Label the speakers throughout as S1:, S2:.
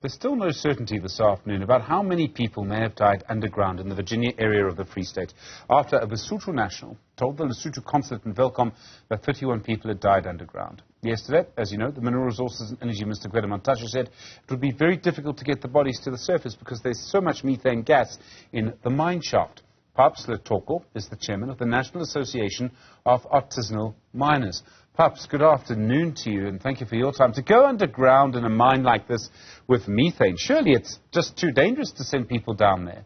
S1: There's still no certainty this afternoon about how many people may have died underground in the Virginia area of the Free State after a Lesotho national told the Lesotho consulate in Welkom that 31 people had died underground. Yesterday, as you know, the Mineral Resources and Energy Minister Gwede Mantashe said it would be very difficult to get the bodies to the surface because there's so much methane gas in the mine shaft. Paps Lethoko is the chairman of the National Association of Artisanal Miners. Paps, good afternoon to you, and thank you for your time. To go underground in a mine like this with methane, surely it's just too dangerous to send people down there.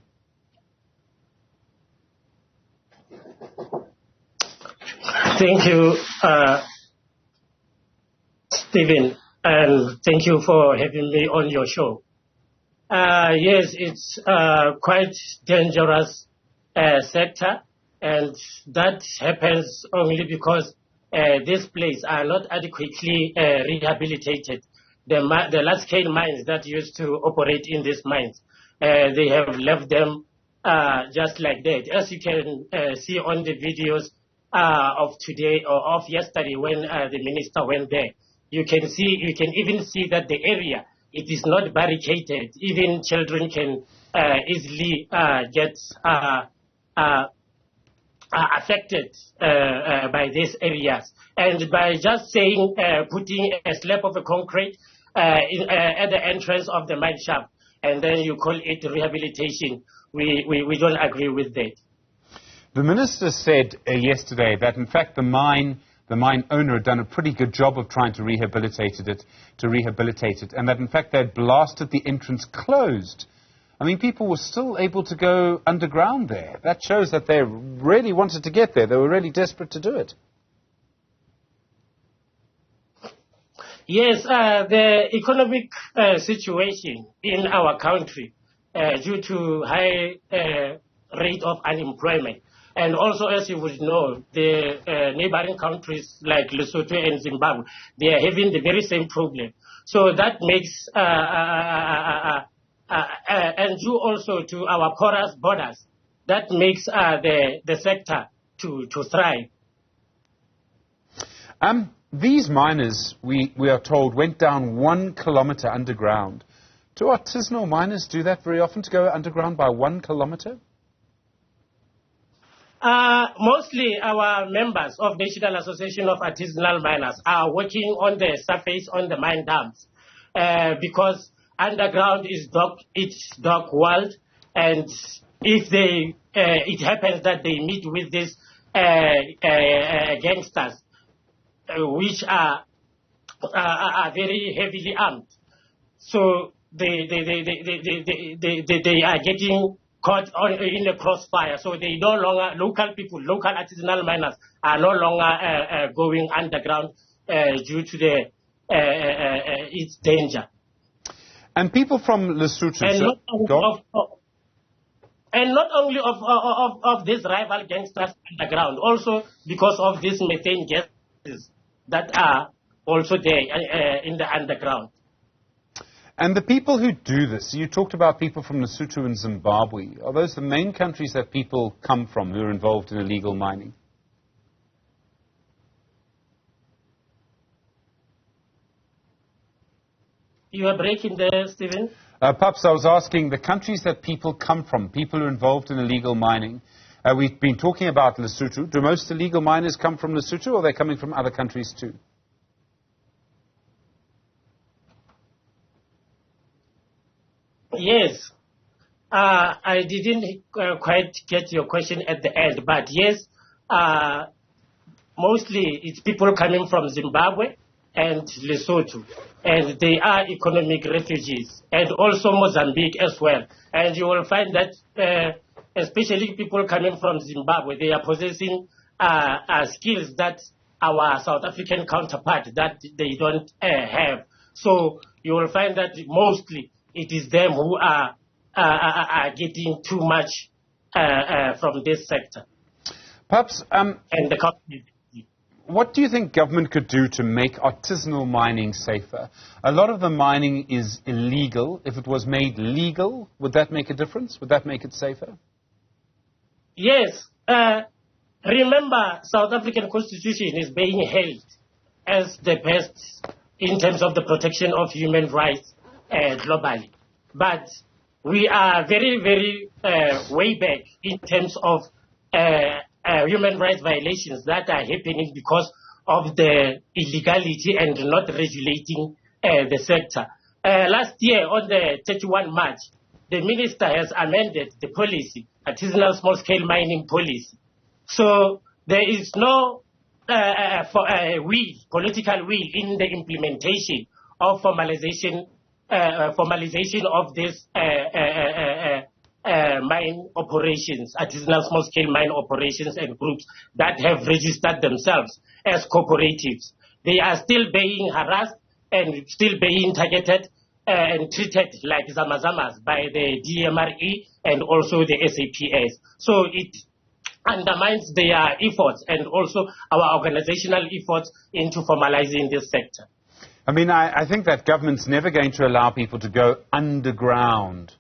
S2: Thank you, Stephen, and thank you for having me on your show. Yes, it's quite dangerous sector, and that happens only because these places are not adequately rehabilitated. The large-scale mines that used to operate in these mines, they have left them just like that. As you can see on the videos of today or of yesterday when the minister went there, you can even see that the area, it is not barricaded. Even children can easily get affected by these areas. And by just saying, putting a slab of a concrete at the entrance of the mine shaft, and then you call it rehabilitation, we don't agree with that.
S1: The minister said yesterday that, in fact, the mine owner had done a pretty good job of trying to rehabilitate it, and that, in fact, they had blasted the entrance closed. I mean, people were still able to go underground there. That shows that they really wanted to get there. They were really desperate to do it.
S2: Yes, the economic situation in our country due to high rate of unemployment. And also, as you would know, the neighboring countries like Lesotho and Zimbabwe, they are having the very same problem. So that makes and due also to our porous borders, that makes the sector to thrive.
S1: These miners, we are told, went down 1 kilometer underground. Do artisanal miners do that very often, to go underground by 1 kilometer?
S2: Mostly our members of the National Association of Artisanal Miners are working on the surface, on the mine dams, because underground is dark world, and if it happens that they meet with these gangsters, which are very heavily armed, so they are getting caught in the crossfire. So they no longer, local artisanal miners are no longer going underground due to its danger.
S1: And people from Lesotho,
S2: and not only of these rival gangsters underground, also because of these methane gases that are also there in the underground.
S1: And the people who do this, you talked about people from Lesotho and Zimbabwe. Are those the main countries that people come from who are involved in illegal mining?
S2: You are breaking there, Stephen.
S1: Paps, I was asking the countries that people come from, people who are involved in illegal mining. We've been talking about Lesotho. Do most illegal miners come from Lesotho, or are they coming from other countries too?
S2: Yes. I didn't quite get your question at the end, but yes, mostly it's people coming from Zimbabwe and Lesotho, and they are economic refugees, and also Mozambique as well. And you will find that especially people coming from Zimbabwe, they are possessing skills that our South African counterpart that they don't have. So you will find that mostly it is them who are getting too much from this sector.
S1: Perhaps,
S2: and the company.
S1: What do you think government could do to make artisanal mining safer? A lot of the mining is illegal. If it was made legal, would that make a difference? Would that make it safer?
S2: Yes. Remember, South African Constitution is being held as the best in terms of the protection of human rights globally. But we are very, very way back in terms of human rights violations that are happening because of the illegality and not regulating the sector. Last year, on the 31 March, the minister has amended the policy, artisanal small-scale mining policy. So there is no political will in the implementation of formalization of this mine operations, artisanal small-scale mine operations and groups that have registered themselves as cooperatives. They are still being harassed and still being targeted and treated like zamazamas by the DMRE and also the SAPS. So it undermines their efforts and also our organizational efforts into formalizing this sector.
S1: I mean, I think that government's never going to allow people to go underground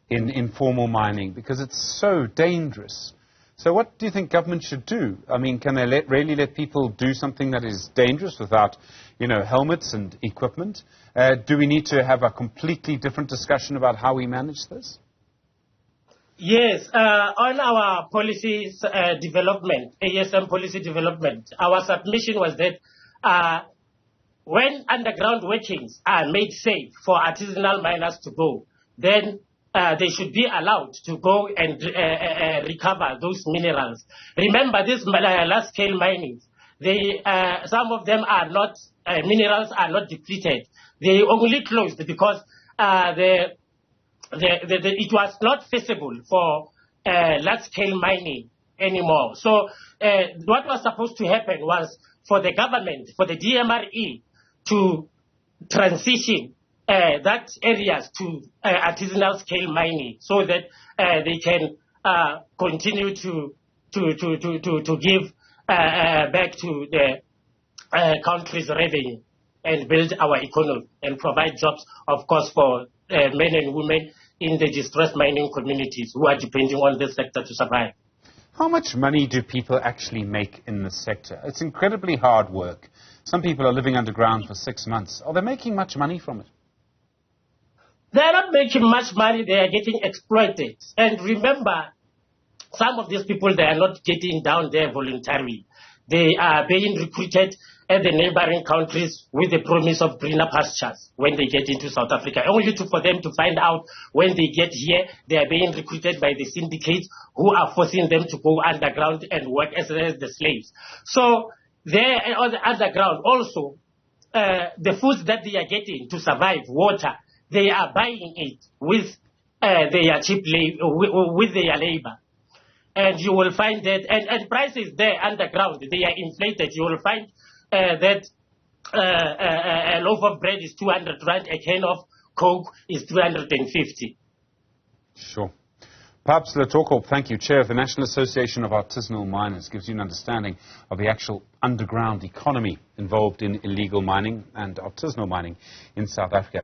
S1: in informal mining because it's so dangerous. So what do you think government should do? I mean, can they really let people do something that is dangerous without, helmets and equipment? Do we need to have a completely different discussion about how we manage this?
S2: Yes, on our policies development, ASM policy development, our submission was that when underground workings are made safe for artisanal miners to go, then they should be allowed to go and recover those minerals. Remember, these large-scale minings, some of them are not, minerals are not depleted. They only closed because it was not feasible for large-scale mining anymore. So what was supposed to happen was for the government, for the DMRE, to transition that areas to artisanal scale mining so that they can continue to give back to the country's revenue and build our economy and provide jobs, of course, for men and women in the distressed mining communities who are depending on this sector to survive.
S1: How much money do people actually make in the sector? It's incredibly hard work. Some people are living underground for 6 months. Are they making much money from it?
S2: They are not making much money. They are getting exploited. And remember, some of these people, they are not getting down there voluntarily. They are being recruited at the neighboring countries with the promise of greener pastures when they get into South Africa. Only for them to find out when they get here, they are being recruited by the syndicates who are forcing them to go underground and work as the slaves. So there on the underground also, the foods that they are getting to survive, water, they are buying it with their cheap with their labor. And you will find that, and prices there underground, they are inflated. You will find that a loaf of bread is 200 rand, a can of Coke is 250.
S1: Sure. Paps Lethoko, thank you, Chair of the National Association of Artisanal Miners, gives you an understanding of the actual underground economy involved in illegal mining and artisanal mining in South Africa.